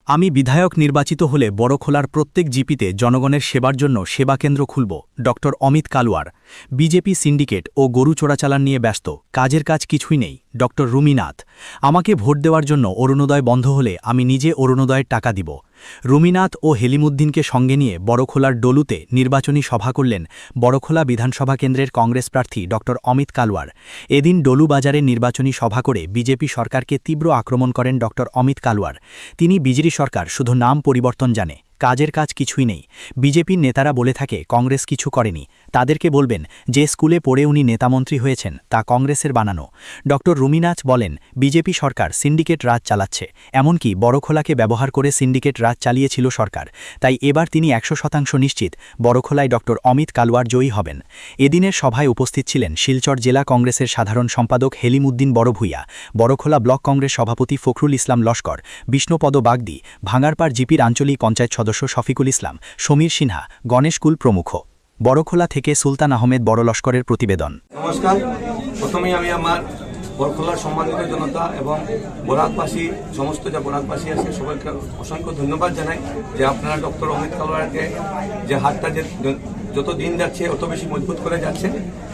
আমি বিধায়ক নির্বাচিত হলে বড়খোলার প্রত্যেক জিপিতে জনগণের সেবার জন্য সেবাকেন্দ্র খুলব। ড অমিত কালওয়ার। বিজেপি সিন্ডিকেট ও গরু চোরাচালান নিয়ে ব্যস্ত, কাজের কাজ কিছুই নেই। ড রুমিনাথ। আমাকে ভোট দেওয়ার জন্য অরুণোদয় বন্ধ হলে আমি নিজে অরুণোদয়ের টাকা দিব। রুমিনাথ ও হেলিমুদ্দিনকে সঙ্গে নিয়ে বড়খোলার ডলুতে নির্বাচনী সভা করলেন বড়খোলা বিধানসভা কেন্দ্রের কংগ্রেস প্রার্থী ড অমিত কালওয়ার। এদিন ডলু বাজারে নির্বাচনী সভা করে বিজেপি সরকারকে তীব্র আক্রমণ করেন ড অমিত কালওয়ার। তিনি বিজেপি সরকার শুধু নাম পরিবর্তন জানে, কাজের কাজ কিছুই নেই। বিজেপির নেতারা বলে থাকে কংগ্রেস কিছু করেনি, তাদেরকে বলবেন যে স্কুলে পড়ে উনি নেতামন্ত্রী হয়েছেন তা কংগ্রেসের বানানো। ড রুমিনাথ বলেন বিজেপি সরকার সিন্ডিকেট রাজ চালাচ্ছে, এমনকি বড়খোলাকে ব্যবহার করে সিন্ডিকেট রাজ চালিয়েছিল সরকার। তাই এবার তিনি 100% নিশ্চিত বড়খোলায় ড অমিত কালওয়ার জয়ী হবেন। এদিনের সভায় উপস্থিত ছিলেন শিলচর জেলা কংগ্রেসের সাধারণ সম্পাদক হেলিমুদ্দিন বড়ভূঁইয়া, বড়খোলা ব্লক কংগ্রেস সভাপতি ফখরুল ইসলাম লস্কর, বিষ্ণুপদ বাগদি, ভাঙারপাড় জিপির আঞ্চলিক পঞ্চায়েত সদস্য শফিকুল ইসলাম, সমীর সিনহা, গণেশ কুল প্রমুখ। বড়খোলা থেকে সুলতান আহমেদ বড় লস্করের প্রতিবেদন। নমস্কার। প্রথমেই আমি আমার বড়খোলার সম্মানিত জনতা এবং বরাকবাসী, সমস্ত যে বরাকবাসী আছে সবাইকে অসংখ্য ধন্যবাদ জানাই যে আপনারা ডক্টর অমিত কালওয়ারকে যে হাতটা যে যত দিন যাচ্ছে অত বেশি মজবুত করে যাচ্ছে,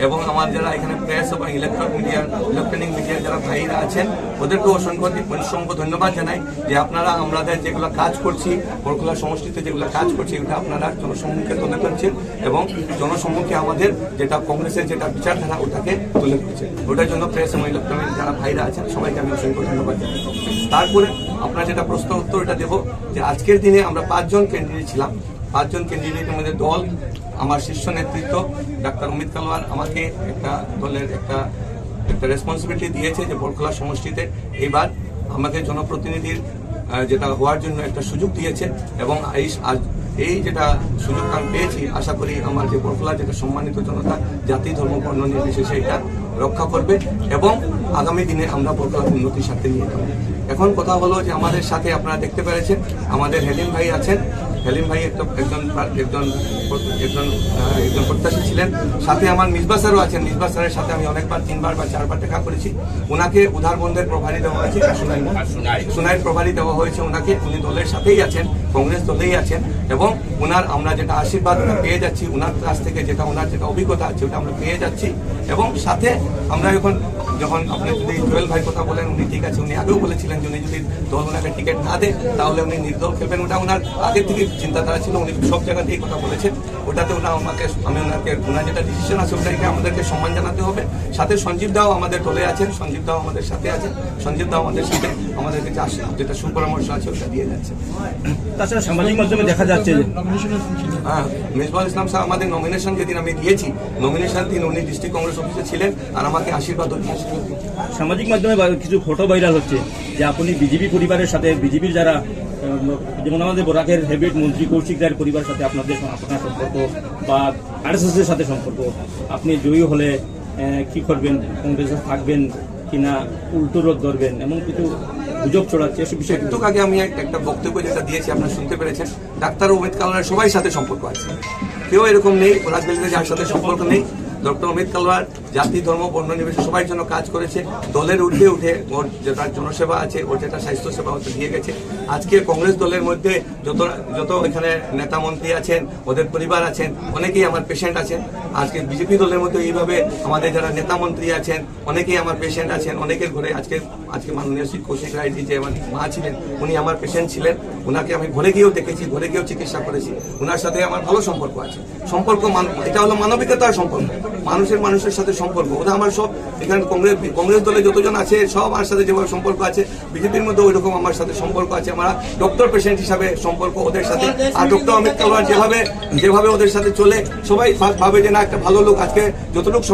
এবং আমার যারা এখানে প্রেস এবং ইলেকট্রনিক মিডিয়ার যারা ভাইরা আছেন ওদেরকেও অসংখ্য ধন্যবাদ জানাই যে আপনারা আমাদের যেগুলো কাজ করছি, বড়খোলা সমষ্টিতে যেগুলো কাজ করছি ওটা আপনারা জনসম্মুখে তুলে ধরছেন এবং জনসম্মুখে আমাদের যেটা কংগ্রেসের যেটা বিচারধারা ওটাকে তুলে ধরছে। ওটার জন্য প্রেস এবং ইলেকট্রনিক যারা ভাইরা আছেন সবাইকে আমি অসংখ্য ধন্যবাদ জানাই। তারপরে আপনার যেটা প্রশ্ন উত্তর এটা দেবো যে আজকের দিনে আমরা 5 জন ক্যান্ডিডেট ছিলাম। 5 জন ক্যান্ডিডেটের মধ্যে দল, আমার শীর্ষ নেতৃত্ব ডাক্তার অমিত কালওয়ার আমাকে একটা দলের একটা রেসপন্সিবিলিটি দিয়েছে যে বড়খোলা সমষ্টিতে এবার আমাকে জনপ্রতিনিধির যেটা হওয়ার জন্য একটা সুযোগ দিয়েছে, এবং এই যেটা সুযোগ আমি পেয়েছি আশা করি আমার যে বড়খোলা যেটা সম্মানিত জনতা জাতি ধর্ম বর্ণ নির্বিশেষে এটা রক্ষা করবে এবং আগামী দিনে আমরা বড়খোলা উন্নতির সাথে নিয়ে যাব। এখন কথা হলো যে আমাদের সাথে আপনারা দেখতে পেরেছেন আমাদের হেলিম ভাই আছেন। হেলিম ভাই একজন প্রত্যাশী ছিলেন। সাথে আমার মিসবা স্যারও আছেন। মিসবা স্যারের সাথে আমি অনেকবার 3বার বা 4বার দেখা করেছি। ওনাকে উধারবন্ধের প্রভারী দেওয়া হয়েছে, সুনাইয়ের প্রভারী দেওয়া হয়েছে ওনাকে। উনি দলের সাথেই আছেন, কংগ্রেস দলেই আছেন, এবং ওনার আমরা যেটা আশীর্বাদ পেয়ে যাচ্ছি ওনার কাছ থেকে, যেটা ওনার যেটা অভিজ্ঞতা আছে ওটা আমরা পেয়ে যাচ্ছি। এবং সাথে আমরা যখন আপনি যদি জুয়েল ভাই কথা বলেন, উনি ঠিক আছে, উনি আগেও বলেছিলেন যে উনি যদি দল ওনাকে টিকিট না দেয় তাহলে উনি নির্দল খেলবেন। ওটা ওনার আগের থেকে চিন্তাধারা ছিল, উনি সব জায়গাতেই কথা বলেছেন। ওটাতে ওনার যেটা ডিসিশন আছে ওটাকে আমাদেরকে সম্মান জানাতে হবে। সাথে সঞ্জীব দাও আমাদের দলে আছেন, সঞ্জীব দাও আমাদের সাথে আছেন। সঞ্জীব দাও আমাদের সাথে আমাদেরকে যেটা সুপরামর্শ আছে ওটা দিয়ে যাচ্ছে। তাছাড়া সামাজিক মাধ্যমে দেখা যাচ্ছে হ্যাঁ, মিসবাহুল ইসলাম স্যার আমাদের নমিনেশন যেদিন আমি দিয়েছি, নমিনেশন দিন উনি ডিস্ট্রিক্ট কংগ্রেস অফিসে ছিলেন আর আমাকে আশীর্বাদও দিয়েছিলেন। সামাজিক মাধ্যমে কিছু ফটো ভাইরাল হচ্ছে যে আপনি বিজেপি পরিবারের সাথে, বিজেপির যারা যেমন আমাদের বরাকের হেভিট মন্ত্রী কৌশিক রায়ের পরিবারের সাথে আপনার সম্পর্ক বা আরএসএস এর সাথে সম্পর্ক, আপনি জয়ী হলে কি করবেন, কংগ্রেসে থাকবেন কিনা, উল্টো রোধ ধরবেন, এমন কিছু গুজব ছড়াচ্ছে। এসব বিষয়ে একটু আগে আমি একটা বক্তব্য যেটা দিয়েছি আপনারা শুনতে পেরেছেন। ডাক্তার অমিত কালওয়ার সবাই সাথে সম্পর্ক আছে, কেউ এরকম নেই রাজনীতিতে যার সাথে সম্পর্ক নেই। ডক্টর অমিত কালওয়ার জাতি ধর্ম বর্ণ নির্বিশেষে সবাই জন্য কাজ করেছে। দলের উঠে ওর যেটা জনসেবা আছে, ওর যেটা স্বাস্থ্য সেবা ওটা দিয়ে গেছে। আজকে কংগ্রেস দলের মধ্যে যত এখানে নেতা মন্ত্রী আছেন, ওদের পরিবার আছেন, অনেকেই আমার পেশেন্ট আছেন। আজকে বিজেপি দলের মধ্যে এইভাবে আমাদের যারা নেতা মন্ত্রী আছেন অনেকেই আমার পেশেন্ট আছেন। অনেকের ঘরে আজকে মাননীয় শ্রী কৌশিক রায়জি যে আমার মা ছিলেন উনি আমার পেশেন্ট ছিলেন, ওনাকে আমি ঘরে গিয়েও দেখেছি, ঘরে গিয়েও চিকিৎসা করেছি। ওনার সাথে আমার ভালো সম্পর্ক আছে। এটা হলো মানবিকতার সম্পর্ক, মানুষের সাথে সম্পর্ক। ওটা আমার সব এখানে কংগ্রেস দলে যতজন আছে সব আমার সাথে যেভাবে সম্পর্ক আছে, বিজেপির মধ্যে ওই রকম আমার সাথে সম্পর্ক আছে। আমরা ডক্টর পেশেন্ট হিসাবে সম্পর্ক ওদের সাথে। আর ডক্টর অমিত কালওয়ার যেভাবে ওদের সাথে চলে, সবাই ভাবে যে না একটা ভালো লোক। আজকে যতটুকু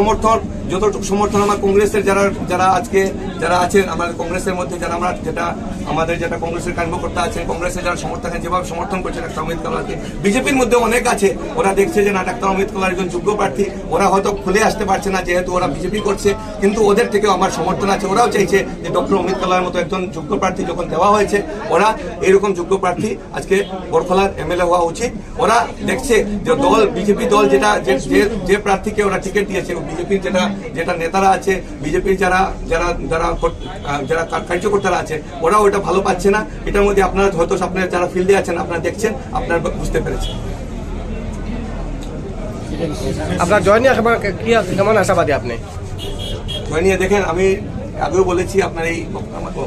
সমর্থন আমার কংগ্রেসের যারা আছেন আমাদের কংগ্রেসের মধ্যে, আমাদের যেটা কংগ্রেসের কর্মকর্তা আছেন, কংগ্রেসের যারা সমর্থক যেভাবে সমর্থন করছে ডাক্তার অমিত কালওয়ারকে, বিজেপির মধ্যে অনেক আছে। ওরা দেখছে যে না ডাক্তার অমিত কালওয়ার একজন যোগ্য প্রার্থী। ওরা হয়তো খুলে আসতে পারছে না যেহেতু ওরা বিজেপি করছে, কিন্তু ওদের থেকেও আমার সমর্থন আছে। ওরাও চাইছে যে ডক্টর অমিত কালোয়ার মতো একজন যোগ্য প্রার্থী যখন দেওয়া হয়েছে, ওরা এরকম যোগ্য প্রার্থী আজকে বরখলার এমএলএ হওয়া উচিত। ওরা দেখছে যে দল বিজেপি দল যেটা যে প্রার্থীকে ওরা টিকিট দিয়েছে, বিজেপির যেটা নেতারা আছে, বিজেপির যারা যারা যারা যারা কার্যকর্তারা আছে, ওরা ওটা ভালো পাচ্ছে না। এটার মধ্যে আপনারা হয়তো আপনারা যারা ফিল্ডে আছেন আপনারা দেখছেন, আপনারা বুঝতে পেরেছেন। আপনার জয় নিয়ে কেমন আশাবাদী আপনি? জয় নিয়ে দেখেন, আমি আগেও বলেছি আপনার এই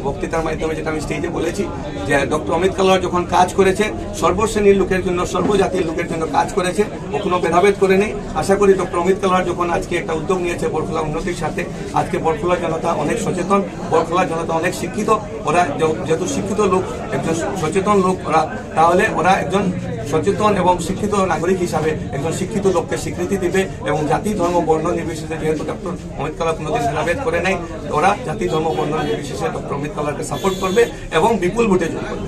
বক্তৃতার মাধ্যমে, যেটা আমি স্টেজে বলেছি যে ডক্টর অমিত কালোয়ার যখন কাজ করেছে সর্বশ্রেণীর লোকের জন্য, সর্বজাতির লোকের জন্য কাজ করেছে, ও কোনো ভেদাভেদ করে নেই। আশা করি ডক্টর অমিত কালোয়ার যখন আজকে একটা উদ্যোগ নিয়েছে বরখলা উন্নতির সাথে, আজকে বরখলা জনতা অনেক সচেতন, বরখলা জনতা অনেক শিক্ষিত। ওরা যেহেতু শিক্ষিত লোক, একজন সচেতন লোক ওরা, তাহলে ওরা একজন সচেতন এবং শিক্ষিত নাগরিক হিসাবে একজন শিক্ষিত লোককে স্বীকৃতি দিবে এবং জাতি ধর্ম বর্ণ নির্বিশেষে, যেহেতু ডক্টর অমিত কালোয়ার কোনোদিন ভেদাভেদ করে নাই, ওরা জাতি ধর্ম বর্ণ নির্বিশেষে ডক্টর অমিত কালোয়ারকে সাপোর্ট করবে এবং বিপুল ভোটে জয় করবে।